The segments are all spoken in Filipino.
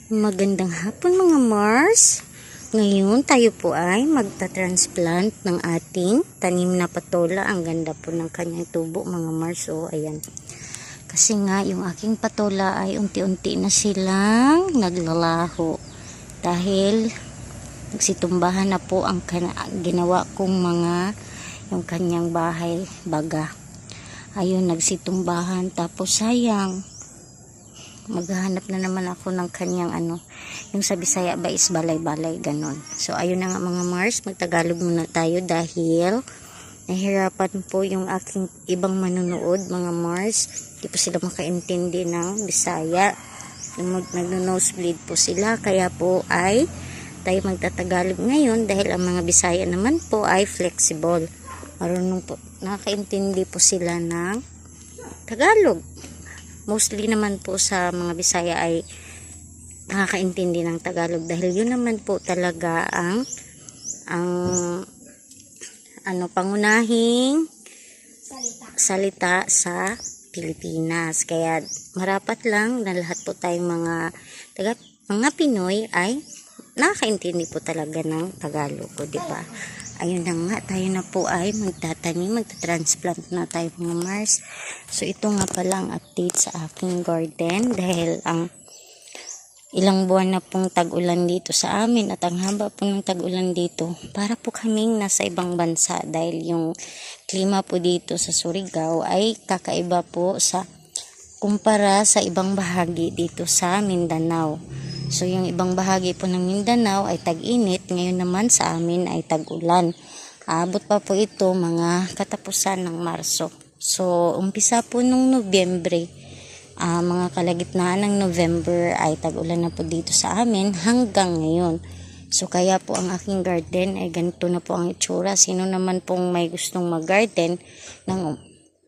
Magandang hapon mga Mars. Ngayon tayo po ay magta-transplant ng ating tanim na patola. Ang ganda po ng kanyang tubo mga Mars. O ayan. Kasi nga yung aking patola ay unti-unti na silang naglalaho. Dahil nagsitumbahan na po ang ginawa kong yung kanyang bahay baga. Ayun, nagsitumbahan. Tapos sayang. Maghahanap na naman ako ng kanyang yung sa Bisaya ba is balay-balay ganon. So ayun na nga mga Mars, magtagalog muna tayo dahil nahirapan po yung aking ibang manonood mga Mars. Hindi po sila makaintindi ng Bisaya. Nagno-nosebleed po sila, kaya po ay tayo magtatagalog ngayon dahil ang mga Bisaya naman po ay flexible. Marunong po, nakakaintindi po sila ng Tagalog. Mostly naman po sa mga Bisaya ay nakakaintindi ng Tagalog dahil yun naman po talaga ang pangunahing salita sa Pilipinas. Kaya marapat lang na lahat po tayong mga Pinoy ay nakakaintindi po talaga ng Tagalog, di ba? Ayun na nga, tayo na po ay magta-transplant na tayo mga Mars. So ito nga pala ang update sa aking garden dahil ang ilang buwan na pong tag-ulan dito sa amin at ang haba po ng tag-ulan dito. Para po kaming nasa ibang bansa dahil yung klima po dito sa Surigao ay kakaiba po kumpara sa ibang bahagi dito sa Mindanao. So yung ibang bahagi po ng Mindanao ay tag-init, ngayon naman sa amin ay tag-ulan. Aabot pa po ito mga katapusan ng Marso. So umpisa po nung Nobyembre, mga kalagitnaan ng November ay tag-ulan na po dito sa amin hanggang ngayon. So kaya po ang aking garden ay ganito na po ang itsura. Sino naman pong may gustong mag-garden ng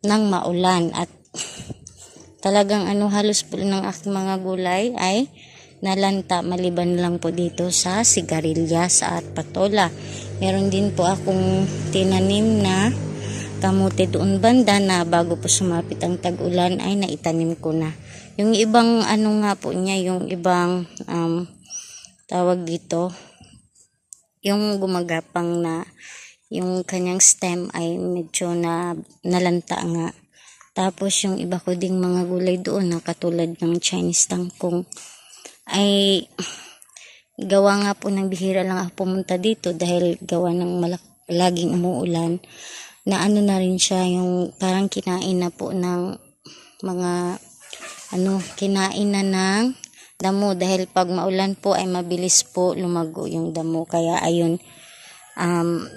maulan at talagang halos po ng aking mga gulay ay nalanta, maliban lang po dito sa sigarilyas at patola. Meron din po akong tinanim na kamote doon banda na bago po sumapit ang tag-ulan ay naitanim ko na. Yung ibang nga po niya, yung ibang tawag dito, yung gumagapang na yung kanyang stem ay medyo nalanta nga. Tapos yung iba ko ding mga gulay doon na katulad ng Chinese tangkong ay gawa nga po ng bihira lang ako pumunta dito dahil gawa ng laging umuulan na na rin siya yung parang kinain na po ng mga kinain na ng damo dahil pag maulan po ay mabilis po lumago yung damo. Kaya ayun,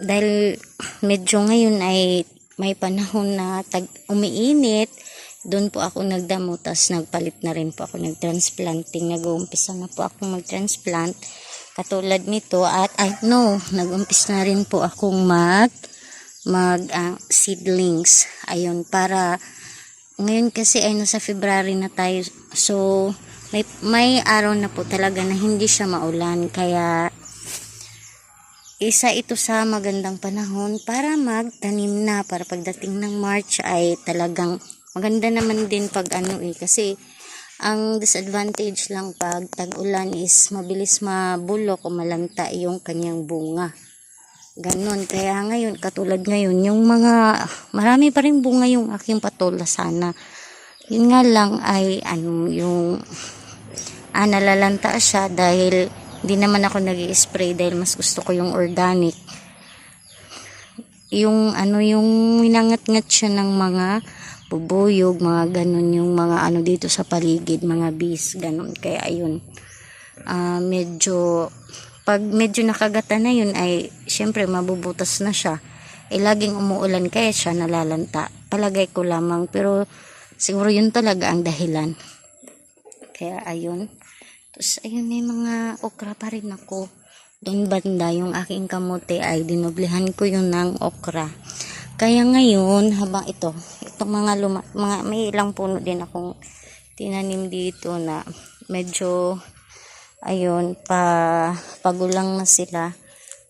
dahil medyo ngayon ay may panahon na umiinit, doon po ako nagdamo, tas nagpalit na rin po ako nag-transplanting. Nag-uumpisa na po akong mag-transplant katulad nito at nag-umpisa na rin po akong seedlings. Ayun, para ngayon kasi ay nasa February na tayo. So may araw na po talaga na hindi siya maulan, kaya isa ito sa magandang panahon para magtanim na, para pagdating ng March ay talagang maganda naman din pag kasi ang disadvantage lang pag tag-ulan is mabilis mabulok o malanta yung kanyang bunga. Ganon. Kaya ngayon, katulad ngayon, yung marami pa rin bunga yung aking patola sana. Yun nga lang ay nalalanta siya dahil hindi naman ako nag-i-spray dahil mas gusto ko yung organic. Yung minangat-ngat siya ng mga bubuyog, mga ganun, yung mga dito sa paligid, mga bees, ganun. Kaya ayun, pag medyo nakagata na yun ay syempre mabubutas na siya. Laging umuulan kaya siya nalalanta. Palagay ko lamang, pero siguro yun talaga ang dahilan. Kaya ayun. Tapos ayun, may mga okra pa rin ako. Doon banda yung aking kamote ay dinoblihan ko yun ng okra. Kaya ngayon, habang itong may ilang puno din akong tinanim dito na medyo ayun, pagulang na sila.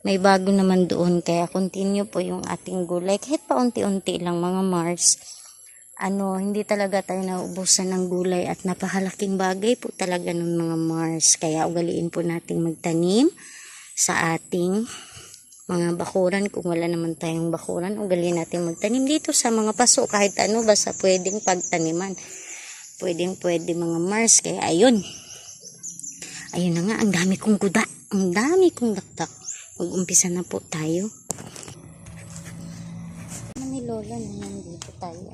May bago naman doon, kaya continue po yung ating gulay kahit pa unti-unti lang mga Mars. hindi talaga tayo nauubusan ng gulay at napakalaking bagay po talaga ng mga Mars. Kaya ugaliin po nating magtanim sa ating mga bakuran. Kung wala naman tayong bakuran, ugaliin natin magtanim dito sa mga paso, kahit ano, basta pwedeng pagtaniman. Pwede mga Mars. Kaya ayun na nga, ang dami kong guda, ang dami kong dakdak. Mag-umpisa na po tayo. Ni Lola na nandito tayo.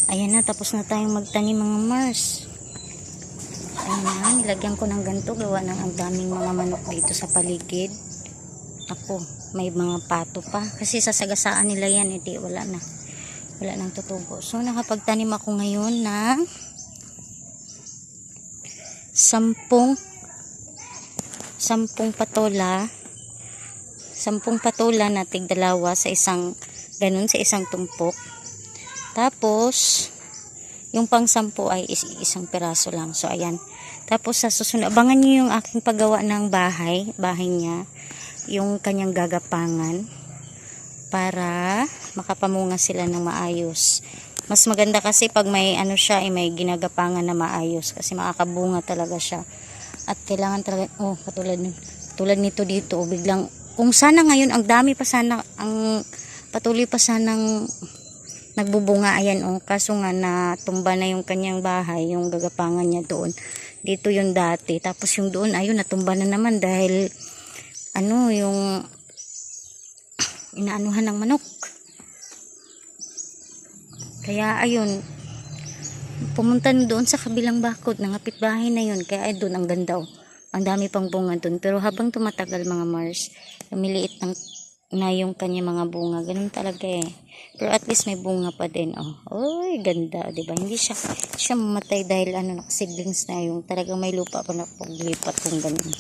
Ayan na, tapos na tayong magtanim mga Mars. Ayan na, nilagyan ko ng ganito, gawa ng ang daming mga manok dito sa paligid. Ako, may mga pato pa. Kasi sasagasaan nila yan, wala nang tutubo. So, nakapagtanim ako ngayon ng 10 patola. 10 patola na tigdalawa sa isang, ganun sa isang tumpok. Tapos, yung pang 10 ay isang piraso lang. So, ayan. Tapos, sa susunod, abangan nyo yung aking paggawa ng bahay niya. Yung kanyang gagapangan. Para makapamunga sila ng maayos. Mas maganda kasi pag may may ginagapangan na maayos. Kasi makakabunga talaga siya. At kailangan talaga, tulad nito dito, biglang, kung sana ngayon, ang dami pa sana, ang patuloy pa sanang nagbubunga, ayan kaso nga natumba na yung kanyang bahay, yung gagapangan niya doon. Dito yung dati, tapos yung doon, ayun, natumba na naman dahil yung inaanuhan ng manok. Kaya ayun, pumunta doon sa kabilang bakod ng kapitbahay na yun, kaya doon ang ganda ang dami pang bunga doon. Pero habang tumatagal mga Mars, lumiliit na yung kanya mga bunga, ganun talaga pero at least may bunga pa din. Oy, ganda, diba? Hindi siya mamatay dahil nakaseedlings na, yung talagang may lupa pa na paglipat kung ganun.